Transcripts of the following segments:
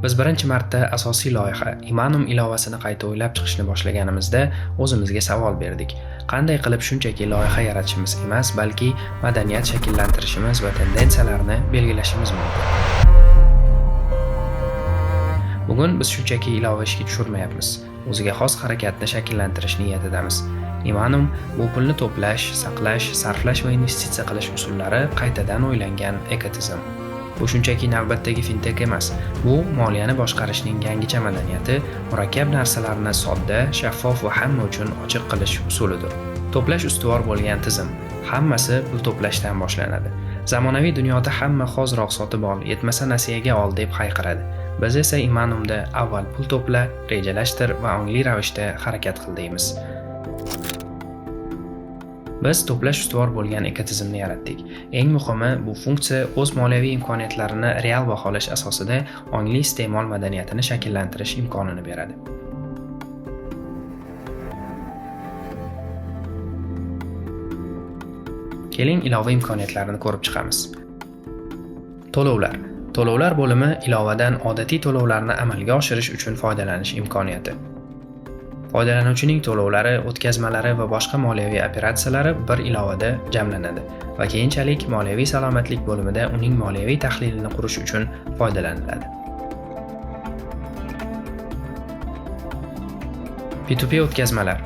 Biz birinchi marta asosiy loyiha Imanum ilovasini qayta o'ylab chiqishni boshlaganimizda o'zimizga savol berdik. Qanday qilib shunchaki loyiha yaratishimiz emas, balki madaniyat shakllantirishimiz va tendensiyalarni belgilashimiz mumkin. Bugun biz shunchaki ilova ishga tushirmayapmiz. O'ziga xos harakatni shakllantirish niyatidamiz. Imanum bu pulni to'plash, saqlash, sarflash va investitsiya qilish usullari qaytadan o'ylangan ekotizim. Bu shunchaki navbatdagi fintech emas. Bu moliyani boshqarishning yangicha madaniyati, murakkab narsalarni sodda, shaffof va hamma uchun ochiq qilish usulidir. To'plash ustuvor bo'lgan tizim. Hammasi pul to'plashdan boshlanadi. Zamonaviy dunyoda hamma hoziroq sotib ol, yetmasa nasiyaga ol deb hayqiradi. Biz esa Imanumda avval pul to'pla, rejalashtir va ongli ravishda harakat qil deymiz. Biz to'plash ustuvor bo'lgan ekotizimni yaratdik. Eng muhimi, bu funksiya o'z moliyaviy imkoniyatlarini real baholash asosida ongli iste'mol madaniyatini shakllantirish imkonini beradi. Keling, ilova imkoniyatlarini ko'rib chiqamiz. To'lovlar. To'lovlar bo'limi ilovadan odatiy to'lovlarni amalga oshirish uchun foydalanish imkoniyati. Foydalanuvchining to'lovlari, o'tkazmalari va boshqa moliyaviy operatsiyalari bir ilovada jamlanadi va keyinchalik moliyaviy salomatlik bo'limida uning moliyaviy tahlilini qurish uchun foydalaniladi. P2P o'tkazmalar.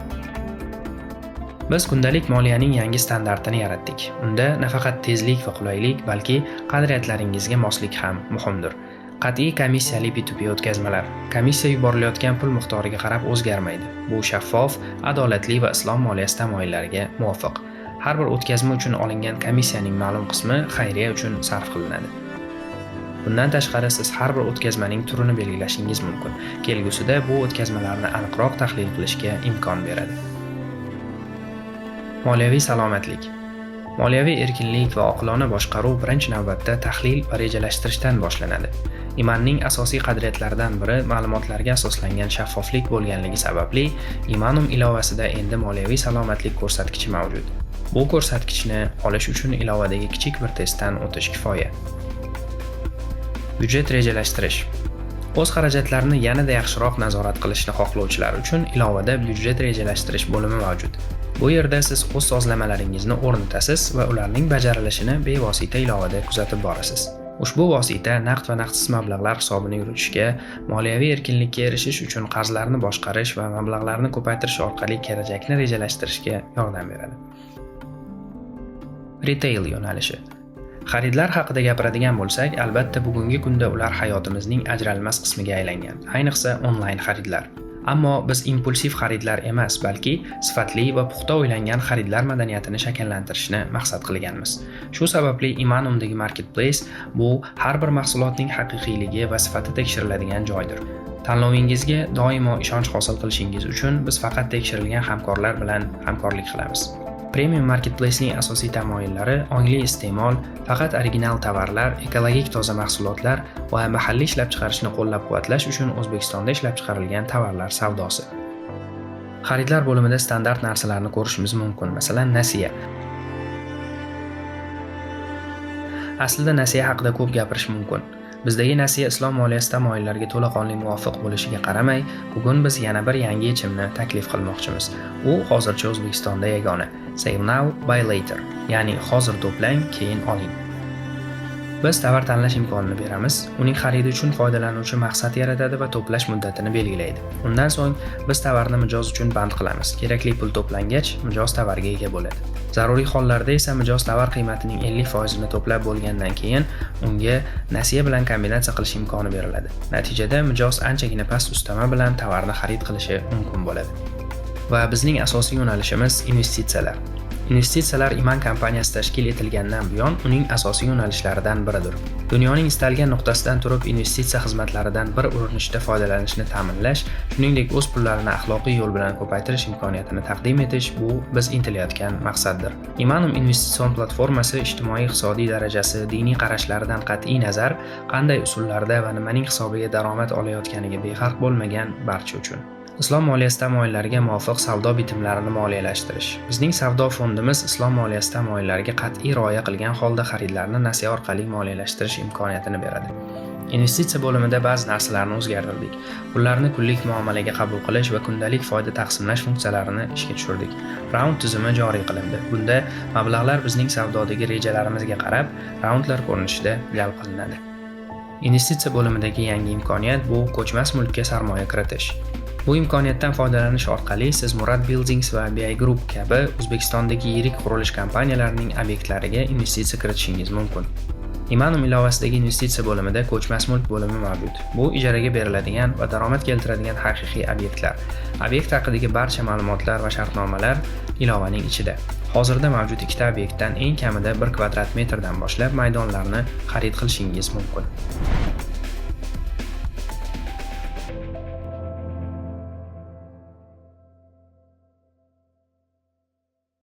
Biz kundalik moliyaning yangi standartini yaratdik. Unda nafaqat tezlik va qulaylik, balki qadriyatlaringizga moslik ham muhimdir. Qat'iy komissiyali P2P o'tkazmalar. Komissiya yuborilayotgan pul miqdoriga qarab o'zgarmaydi. Bu shaffof, adolatli va islom moliyasi tamoyillariga muvofiq. Har bir o'tkazma uchun olingan komissiyaning ma'lum qismi xayriya uchun sarf qilinadi. Bundan tashqari siz har bir o'tkazmaning turini belgilashingiz mumkin. Kelgusida bu o'tkazmalarni aniqroq tahlil qilishga imkon beradi. Moliyaviy salomatlik. Moliyaviy erkinlik va oqilona boshqaruv birinchi navbatda tahlil va rejalashtirishdan boshlanadi. Imanning asosiy qadriyatlaridan biri ma'lumotlarga asoslangan shaffoflik bo'lganligi sababli Imanum ilovasida endi moliyaviy salomatlik ko'rsatkichi mavjud. Bu ko'rsatkichni olish uchun ilovadagi kichik bir testdan o'tish kifoya. Byudjet rejalashtirish. O'z xarajatlarini yanada yaxshiroq nazorat qilishni xohlovchilar uchun ilovada byudjet rejalashtirish bo'limi mavjud. Bu yerda siz o'z sozlamalaringizni o'rnatasiz va ularning bajarilishini bevosita ilovada kuzatib borasiz. Ushbu vosita naqd va naqdsiz mablag'lar hisobini yuritishga, moliyaviy erkinlikka erishish uchun qarzlarni boshqarish va mablag'larni ko'paytirish orqali kelajakni rejalashtirishga yordam beradi. Retail yo'nalishi. Xaridlar haqida gapiradigan bo'lsak, albatta bugungi kunda ular hayotimizning ajralmas qismiga aylangan, ayniqsa onlayn xaridlar. Ammo biz impulsiv xaridlar emas, balki sifatli va puxta o'ylangan xaridlar madaniyatini shakllantirishni maqsad qilganmiz. Shu sababli Imanumdagi marketplace bu har bir mahsulotning haqiqiyligi va sifati tekshiriladigan joydir. Tanlovingizga doimo ishonch hosil qilishingiz uchun biz faqat tekshirilgan hamkorlar bilan hamkorlik qilamiz. Premium marketplacening asosiy tamoyillari ongli iste'mol, faqat original tovarlar, ekologik toza mahsulotlar va mahalliy ishlab chiqarishni qo'llab-quvvatlash uchun O'zbekistonda ishlab chiqarilgan tovarlar savdosi. Xaridlar bo'limida standart narsalarni ko'rishimiz mumkin, masalan, nasiya. Aslida nasiya haqida ko'p gapirish mumkin. Bizdagi nasiya islom moliyasi tamoyillariga to'laqonli muvofiq bo'lishiga qaramay, bugun biz yana bir yangi yechimni taklif qilmoqchimiz. U hozircha O'zbekistonda yagona. Save now, buy later, ya'ni hozir to'plang, keyin oling. Biz tovar tanlash imkonini beramiz. Uning xaridi uchun foydalanuvchi maqsad yaratadi va to'plash muddatini belgilaydi. Undan so'ng biz tovarni mijoz uchun band qilamiz. Kerakli pul to'plangach, mijoz tovarga ega bo'ladi. Zaruriy hollarda esa mijoz tovar qiymatining 50% ni to'plab bo'lgandan keyin unga nasiya bilan kombinatsiya qilish imkoni beriladi. Natijada mijoz anchagina past ustama bilan tovarni xarid qilishi mumkin bo'ladi. Va bizning asosiy yo'nalishimiz investitsiyalar. Investitsiyalar Iman kompaniyasi tashkil etilgandan buyon uning asosiy yo'nalishlaridan biridir. Dunyoning istalgan nuqtasidan turib investitsiya xizmatlaridan bir urinishda foydalanishni ta'minlash, shuningdek o'z pullarini axloqiy yo'l bilan ko'paytirish imkoniyatini taqdim etish bu biz intilayotgan maqsaddir. Imanum investitsion platformasi ijtimoiy iqtisodiy darajasi, diniy qarashlaridan qat'iy nazar, qanday usullarda va nimaning hisobiga daromad olayotganiga befarq bo'lmagan barcha uchun. Islom moliyasi tamoyillariga muvofiq savdo bitimlarini moliyalashtirish. Bizning savdo fondimiz islom moliyasi tamoyillariga qat'iy rioya qilgan holda xaridlarni nasiya orqali moliyalashtirish imkoniyatini beradi. Investitsiya bo'limida ba'zi narsalarni o'zgartirdik. Pullarni kunlik muomalaga qabul qilish va kundalik foyda taqsimlash funksiyalarini ishga tushirdik. Raund tizimi joriy qilindi. Bunda mablag'lar bizning savdodagi rejalarimizga qarab, raundlar ko'rinishida jalb qilinadi. Investitsiya bo'limidagi yangi imkoniyat bu ko'chmas mulkka sarmoya kiritish. Bu imkoniyatdan foydalanish orqali siz Murad Buildings va BI Group kabi O'zbekistondagi yirik qurilish kompaniyalarining obyektlariga investitsiya kiritishingiz mumkin. Imanum ilovasidagi investitsiya bo'limida ko'chmas mulk bo'limi mavjud. Bu ijaraga beriladigan va daromad keltiradigan haqiqiy obyektlar. Obyekt haqidagi barcha ma'lumotlar va shartnomalar ilovaning ichida. Hozirda mavjud ikkita obyektdan eng kamida 1 kvadrat metrdan boshlab maydonlarni xarid qilishingiz mumkin.